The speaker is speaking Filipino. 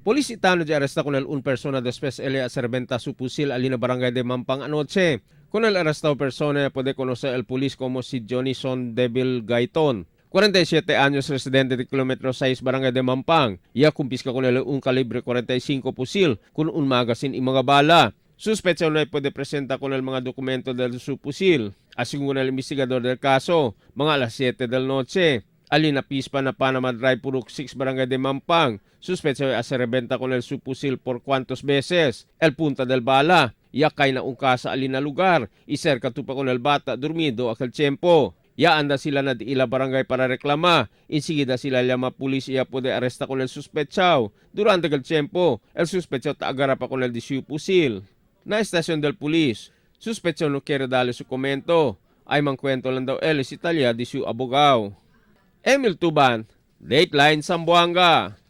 Polis itano di arresta con un persona después ele a serventa su fusil alina barangay de Mampang anoche. Con el arrestado persona puede conocer el polis como si Johnny Son Devil Gaiton. 47 años residente de kilometro 6 barangay de Mampang. Ia kumpiska con el un calibre 45 fusil con un magazine y mga bala. Suspecha na puede presenta con el mga dokumento del su fusil. Asing con el investigador del caso, mga alas 7 del noche. Alina pispa na Panama Drive Purok 6 barangay de Mampang. Suspecha a se rebenta con el su fusil por cuantos veces. El punta del bala. Yakay na ungka sa alina lugar. Iserka tupa con el bata durmido aquel tiempo. Ya anda sila na di ila barangay para reklama. Enseguida sila llama pulis iya puede arresta con el sospechado. Durante aquel tiempo, el sospechado agarapa con el di su fusil. Na estasyon del pulis, sospechado no quiere dale su komento. Ay mangkwento lang daw Elis Italia di su abogao. Emil Tuban, Dateline Zamboanga.